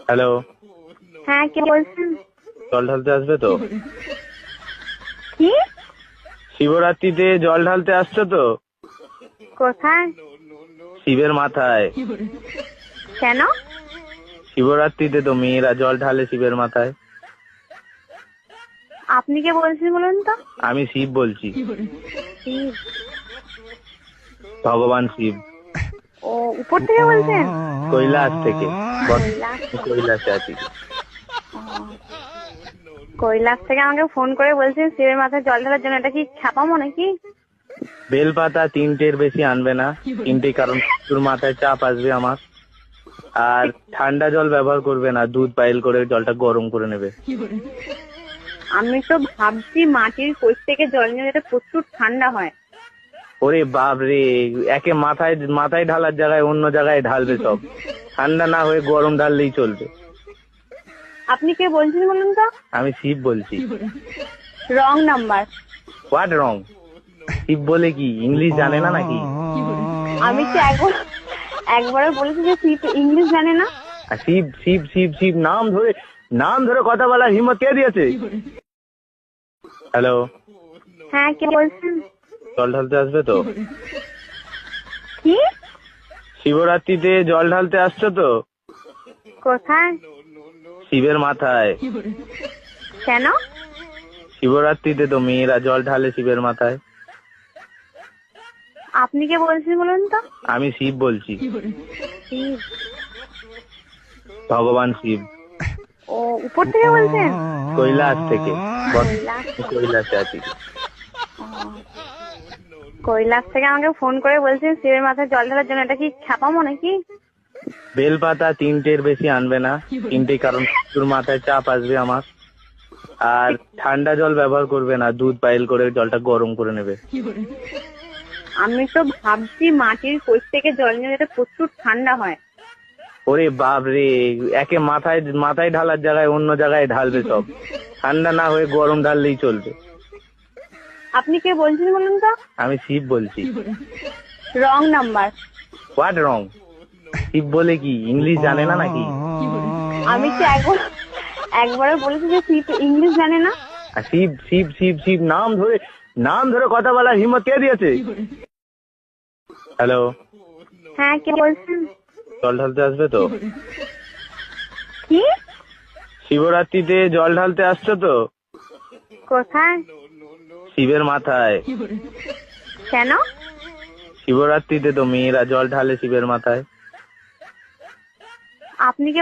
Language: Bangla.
হ্যালো, হ্যাঁ, কে বলছেন? জল ঢালতে আসবে তো? কি? শিবরাত্রিতে জল ঢালতে আসছো তো? কোথায়? শিবের মাথায়। কেন? শিবরাত্রিতে তো মেয়েরা জল ঢালে শিবের মাথায়। আপনি কে বলছেন বলুন তো? আমি শিব বলছি, শিব? ভগবান শিব। ও, উপর থেকে বলছেন? কৈলাস থেকে। কৈলাস? কৈলাসে আছি। কৈলাস থেকে আমাকে ফোন করে বলছেন শিবের মাথায় জল ঢালার জন্য। এটা কি ছাপামো নাকি? বেলপাতা 3টের বেশি আনবে না। 3টে, কারণ তোর মাথায় চাপ আসবে আমার। আর ঠান্ডা জল ব্যবহার করবে না, দুধ পাইল করে জলটা গরম করে নেবে। আমি তো ভাবছি মাটির কোষ থেকে জল নিয়ে যেটা প্রচুর ঠান্ডা হয়। ওরে বাপ রে, একে মাথায় মাথায় ঢালার জায়গায় অন্য জায়গায় ঢালবে সব। ঠান্ডা না হয়ে গরম ঢাললেই চলবে। আপনি কে বলছেন বলুন তো? আমি শিব বলছি। Wrong number. What wrong? Shiv বলে কি ইংলিশ জানে না নাকি? আমি কি একবারও বলেছি যে শিব ইংলিশ জানে না? আর শিব শিব শিব শিব নাম ধরে কথা বলার হিম্মত কে দিয়েছে? হ্যালো, হ্যাঁ, কে বলছেন? জল ঢালতে আসবে তো? কি? শিবরাত্রিতে জল ঢালতে আসছো তো? কোথায়? শিবের মাথায়। কেন? শিবরাত্রিতে তো মেয়েরা জল ঢালে শিবের মাথায়। আপনি কে বলছেন বলুন তো? আমি শিব বলছি, শিব? ভগবান শিব। ও, উপর থেকে বলছেন? কৈলাস থেকে। কৈলাস? কৈলাসে আছি। কৈলাস থেকে আমাকে ফোন করে বলছেন শিবের মাথায় জল ঢালার জন্য। এটা কি ছাপামো নাকি? বেলপাতা 3টের বেশি আনবে না। 3টে, কারণ তোর মাথায় চাপ আসবে আমার। আর ঠান্ডা জল ব্যবহার করবে না, দুধ পাইল করে জলটা গরম করে নেবে। আমি তো ভাবছি মাটির কোষ থেকে জল নিয়ে যেটা প্রচুর ঠান্ডা হয়। ওরে বাপ রে, একে মাথায় ঢালার জায়গায় অন্য জায়গায় ঢালবে সব। ঠান্ডা না হয়ে গরম ঢাললেই চলবে। আপনি কে বলছেন বলুন তো? আমি শিব বলছি। Wrong number. What wrong? Shiv বলে কি ইংলিশ জানে না নাকি? আমি কি একবারও বলেছি যে শিব ইংলিশ জানে না? আর শিব শিব শিব শিব নাম ধরে কথা বলার হিম্মত কে দিয়েছে? হ্যালো, হ্যাঁ, কে বলছেন? জল ঢালতে আসবে তো? কি? শিবরাত্রিতে জল ঢালতে আসছো তো? কোথায়? শিবের মাথায়। কেন? শিবরাত্রিতে তো মেয়েরা জল ঢালে শিবের মাথায়। আপনি কে